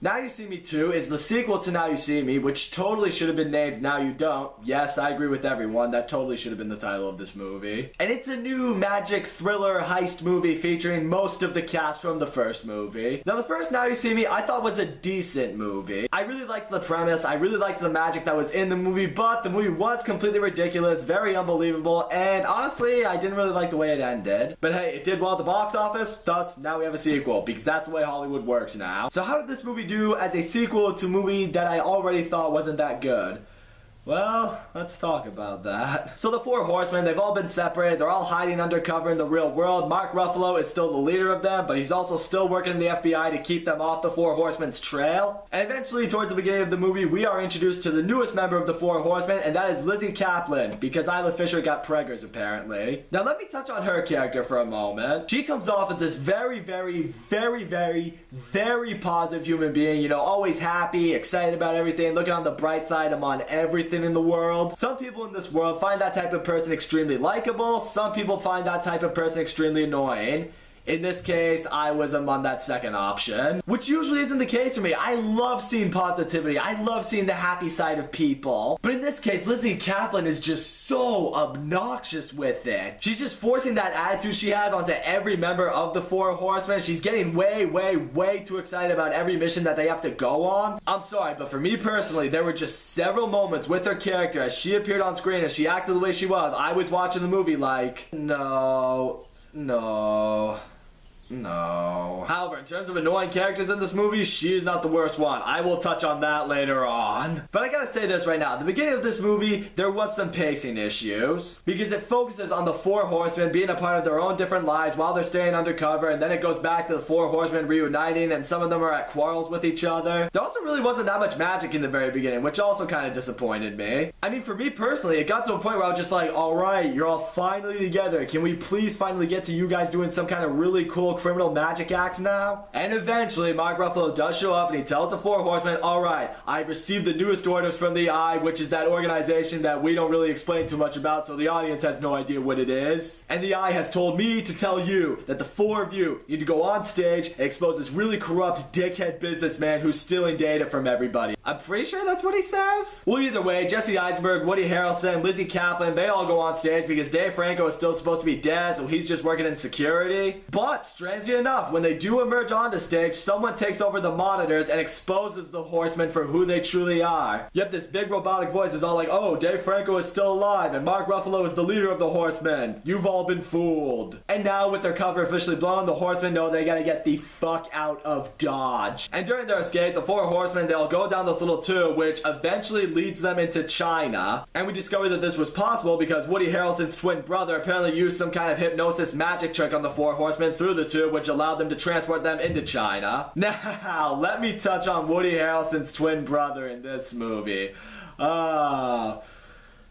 Now You See Me 2 is the sequel to Now You See Me, which totally should have been named Now You Don't. Yes, I agree with everyone. That totally should have been the title of this movie. And it's a new magic thriller heist movie featuring most of the cast from the first movie. Now, the first Now You See Me I thought was a decent movie. I really liked the premise. I really liked the magic that was in the movie, but the movie was completely ridiculous, very unbelievable, and honestly, I didn't really like the way it ended. But hey, it did well at the box office, thus now we have a sequel, because that's the way Hollywood works now. So how did this movie do as a sequel to a movie that I already thought wasn't that good? Well, let's talk about that. So the four horsemen, they've all been separated. They're all hiding undercover in the real world. Mark Ruffalo is still the leader of them, but he's also still working in the FBI to keep them off the four horsemen's trail. And eventually, towards the beginning of the movie, we are introduced to the newest member of the four horsemen, and that is Lizzie Kaplan, because Isla Fisher got preggers, apparently. Now, let me touch on her character for a moment. She comes off as this very positive human being, you know, always happy, excited about everything, looking on the bright side, I'm on everything in the world. Some people in this world find that type of person extremely likable. Some people find that type of person extremely annoying. In this case, I was among that second option, which usually isn't the case for me. I love seeing positivity. I love seeing the happy side of people. But in this case, Lizzie Kaplan is just so obnoxious with it. She's just forcing that attitude she has onto every member of the four horsemen. She's getting way too excited about every mission that they have to go on. I'm sorry, but for me personally, there were just several moments with her character as she appeared on screen, as she acted the way she was. I was watching the movie like, no. However, in terms of annoying characters in this movie, she is not the worst one. I will touch on that later on. But I gotta say this right now. At the beginning of this movie, there was some pacing issues, because it focuses on the four horsemen being a part of their own different lives while they're staying undercover, and then it goes back to the four horsemen reuniting, and some of them are at quarrels with each other. There also really wasn't that much magic in the very beginning, which also kind of disappointed me. I mean, for me personally, it got to a point where I was just like, alright, you're all finally together. Can we please finally get to you guys doing some kind of really cool criminal magic act now? And eventually, Mark Ruffalo does show up and he tells the four horsemen, alright, I've received the newest orders from the Eye, which is that organization that we don't really explain too much about, so the audience has no idea what it is. And the Eye has told me to tell you that the four of you need to go on stage and expose this really corrupt dickhead businessman who's stealing data from everybody. I'm pretty sure that's what he says. Well, either way, Jesse Eisenberg, Woody Harrelson, Lizzie Kaplan, they all go on stage because Dave Franco is still supposed to be dead, so he's just working in security. But strangely enough, when they do emerge onto stage, someone takes over the monitors and exposes the horsemen for who they truly are. Yep, this big robotic voice is all like, oh, Dave Franco is still alive and Mark Ruffalo is the leader of the horsemen. You've all been fooled. And now with their cover officially blown, the horsemen know they gotta get the fuck out of Dodge. And during their escape, the four horsemen, they'll go down this little tube, which eventually leads them into China. And we discover that this was possible because Woody Harrelson's twin brother apparently used some kind of hypnosis magic trick on the four horsemen through the tube, which allowed them to transport them into China. Now, let me touch on Woody Harrelson's twin brother in this movie.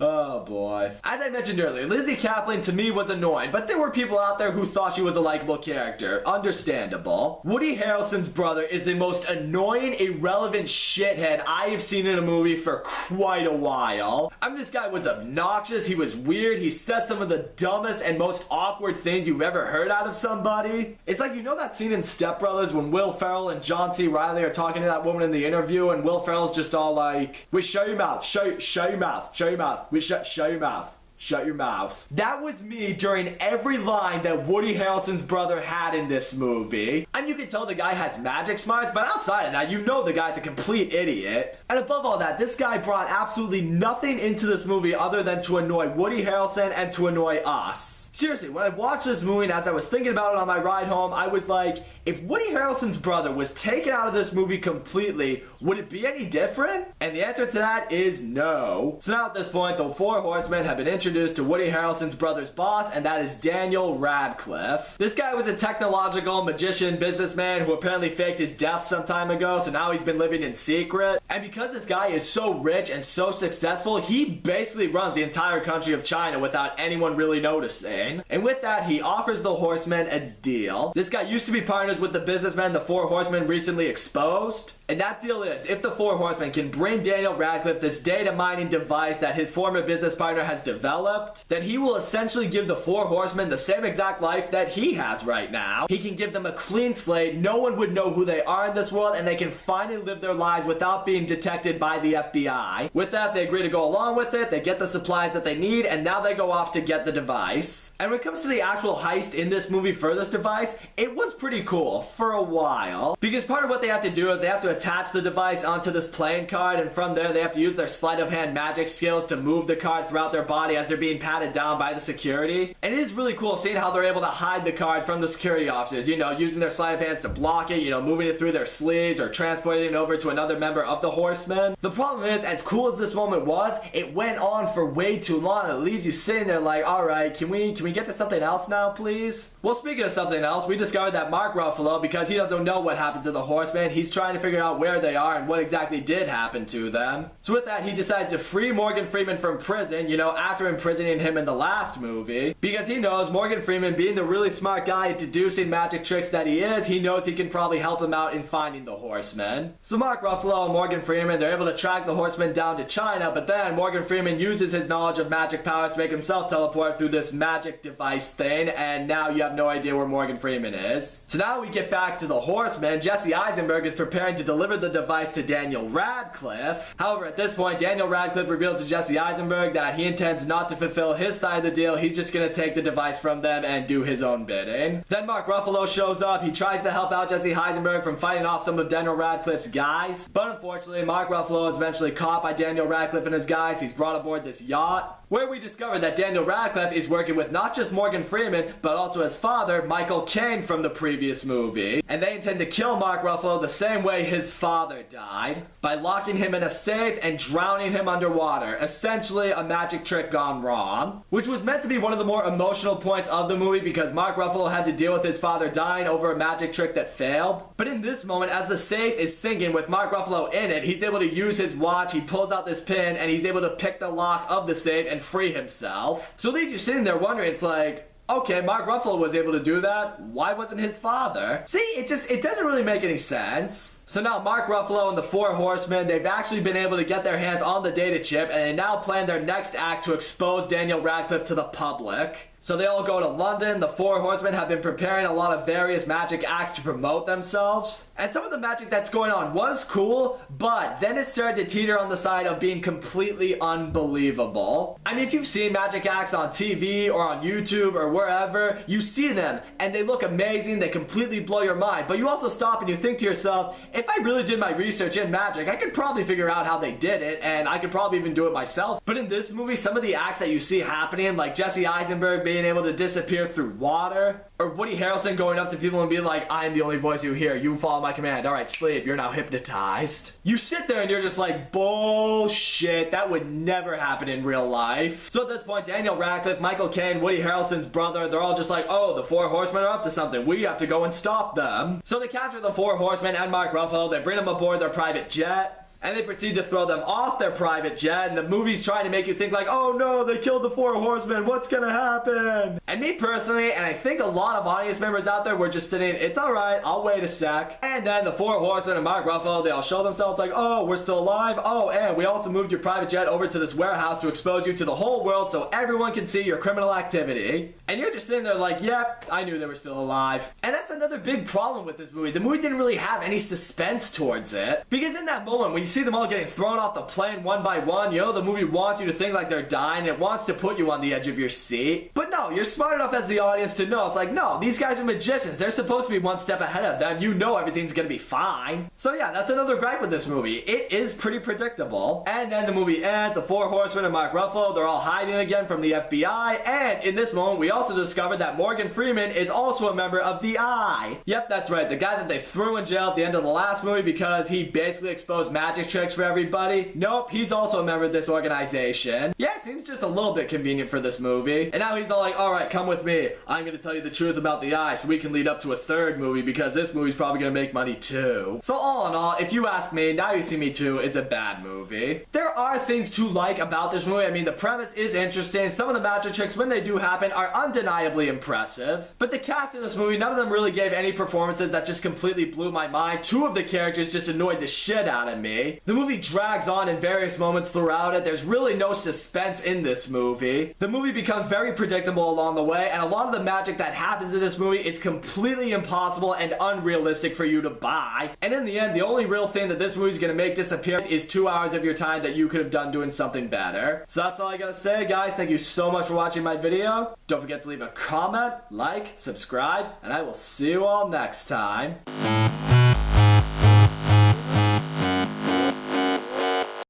Oh boy. As I mentioned earlier, Lizzie Kaplan to me was annoying, but there were people out there who thought she was a likable character. Understandable. Woody Harrelson's brother is the most annoying, irrelevant shithead I have seen in a movie for quite a while. I mean, this guy was obnoxious, he was weird, he says some of the dumbest and most awkward things you've ever heard out of somebody. It's like, you know that scene in Step Brothers when Will Ferrell and John C. Reilly are talking to that woman in the interview, and Will Ferrell's just all like, wait, shut your mouth, shut your mouth, shut your mouth. Shut your mouth. Shut your mouth. That was me during every line that Woody Harrelson's brother had in this movie. And you can tell the guy has magic smarts, but outside of that, you know the guy's a complete idiot. And above all that, this guy brought absolutely nothing into this movie other than to annoy Woody Harrelson and to annoy us. Seriously, when I watched this movie and as I was thinking about it on my ride home, I was like, if Woody Harrelson's brother was taken out of this movie completely, would it be any different? And the answer to that is no. So now at this point, the four horsemen have been introduced to Woody Harrelson's brother's boss, and that is Daniel Radcliffe. This guy was a technological magician businessman who apparently faked his death some time ago, so now he's been living in secret. And because this guy is so rich and so successful, he basically runs the entire country of China without anyone really noticing. And with that, he offers the horsemen a deal. This guy used to be partners with the businessman the four horsemen recently exposed. And that deal is, if the four horsemen can bring Daniel Radcliffe this data mining device that his former business partner has developed, developed, then he will essentially give the four horsemen the same exact life that he has right now. He can give them a clean slate, no one would know who they are in this world, and they can finally live their lives without being detected by the FBI. With that, they agree to go along with it, they get the supplies that they need, and now they go off to get the device. And when it comes to the actual heist in this movie for this device, it was pretty cool for a while. Because part of what they have to do is they have to attach the device onto this playing card, and from there they have to use their sleight of hand magic skills to move the card throughout their body as they're being patted down by the security. And it is really cool seeing how they're able to hide the card from the security officers, you know, using their sleight of hands to block it, you know, moving it through their sleeves or transporting it over to another member of the horsemen. The problem is, as cool as this moment was, it went on for way too long and it leaves you sitting there like, alright, can we get to something else now, please? Well, speaking of something else, we discovered that Mark Ruffalo, because he doesn't know what happened to the horsemen, he's trying to figure out where they are and what exactly did happen to them. So with that, he decides to free Morgan Freeman from prison, you know, after imprisoning him in the last movie, because he knows Morgan Freeman, being the really smart guy at deducing magic tricks that he is, he knows he can probably help him out in finding the horsemen. So Mark Ruffalo and Morgan Freeman, they're able to track the horsemen down to China, but then Morgan Freeman uses his knowledge of magic powers to make himself teleport through this magic device thing, and now you have no idea where Morgan Freeman is. So now we get back to the horsemen. Jesse Eisenberg is preparing to deliver the device to Daniel Radcliffe. However, at this point, Daniel Radcliffe reveals to Jesse Eisenberg that he intends not to fulfill his side of the deal. He's just going to take the device from them and do his own bidding. Then Mark Ruffalo shows up. He tries to help out Jesse Eisenberg from fighting off some of Daniel Radcliffe's guys, but unfortunately, Mark Ruffalo is eventually caught by Daniel Radcliffe and his guys. He's brought aboard this yacht, where we discover that Daniel Radcliffe is working with not just Morgan Freeman, but also his father, Michael Caine, from the previous movie. And they intend to kill Mark Ruffalo the same way his father died, by locking him in a safe and drowning him underwater. Essentially, a magic trick gone wrong. Which was meant to be one of the more emotional points of the movie, because Mark Ruffalo had to deal with his father dying over a magic trick that failed. But in this moment, as the safe is sinking with Mark Ruffalo in it, he's able to use his watch, he pulls out this pin, and he's able to pick the lock of the safe and free himself. So it leaves you sitting there wondering, it's like, okay, Mark Ruffalo was able to do that. Why wasn't his father? See, it doesn't really make any sense. So now Mark Ruffalo and the four horsemen, they've actually been able to get their hands on the data chip, and they now plan their next act to expose Daniel Radcliffe to the public. So they all go to London. The four horsemen have been preparing a lot of various magic acts to promote themselves. And some of the magic that's going on was cool, but then it started to teeter on the side of being completely unbelievable. I mean, if you've seen magic acts on TV or on YouTube or wherever, you see them and they look amazing, they completely blow your mind. But you also stop and you think to yourself, if I really did my research in magic, I could probably figure out how they did it, and I could probably even do it myself. But in this movie, some of the acts that you see happening, like Jesse Eisenberg being able to disappear through water, or Woody Harrelson going up to people and being like, I am the only voice you hear, you follow my command, alright, sleep, you're now hypnotized. You sit there and you're just like, bullshit, that would never happen in real life. So at this point, Daniel Radcliffe, Michael Caine, Woody Harrelson's brother, they're all just like, oh, the four horsemen are up to something, we have to go and stop them. So they capture the four horsemen and Mark Ruffalo, they bring them aboard their private jet, and they proceed to throw them off their private jet, and the movie's trying to make you think like, oh no, they killed the four horsemen, what's gonna happen? And me personally, and I think a lot of audience members out there were just sitting, it's alright, I'll wait a sec. And then the four horsemen and Mark Ruffalo, they all show themselves like, oh, we're still alive, oh, and we also moved your private jet over to this warehouse to expose you to the whole world so everyone can see your criminal activity. And you're just sitting there like, yep, I knew they were still alive. And that's another big problem with this movie. The movie didn't really have any suspense towards it, because in that moment, when you see them all getting thrown off the plane one by one, you know, the movie wants you to think like they're dying, it wants to put you on the edge of your seat. But no, you're smart enough as the audience to know, it's like, no, these guys are magicians, they're supposed to be one step ahead of them, you know everything's gonna be fine. So yeah, that's another gripe with this movie. It is pretty predictable. And then the movie ends, the four horsemen and Mark Ruffalo, they're all hiding again from the FBI, and in this moment, we also discovered that Morgan Freeman is also a member of the Eye. Yep, that's right, the guy that they threw in jail at the end of the last movie because he basically exposed magic tricks for everybody. Nope, he's also a member of this organization. Yeah, seems just a little bit convenient for this movie. And now he's all like, alright, come with me. I'm gonna tell you the truth about the Eye so we can lead up to a third movie because this movie's probably gonna make money too. So all in all, if you ask me, Now You See Me 2 is a bad movie. There are things to like about this movie. I mean, the premise is interesting. Some of the magic tricks, when they do happen, are undeniably impressive. But the cast in this movie, none of them really gave any performances that just completely blew my mind. Two of the characters just annoyed the shit out of me. movie. The movie drags on in various moments throughout it. There's really no suspense in this movie. The movie becomes very predictable along the way, and a lot of the magic that happens in this movie is completely impossible and unrealistic for you to buy. And in the end, the only real thing that this movie is going to make disappear is 2 hours of your time that you could have done doing something better. So that's all I gotta say, guys. Thank you so much for watching my video. Don't forget to leave a comment, like, subscribe, and I will see you all next time.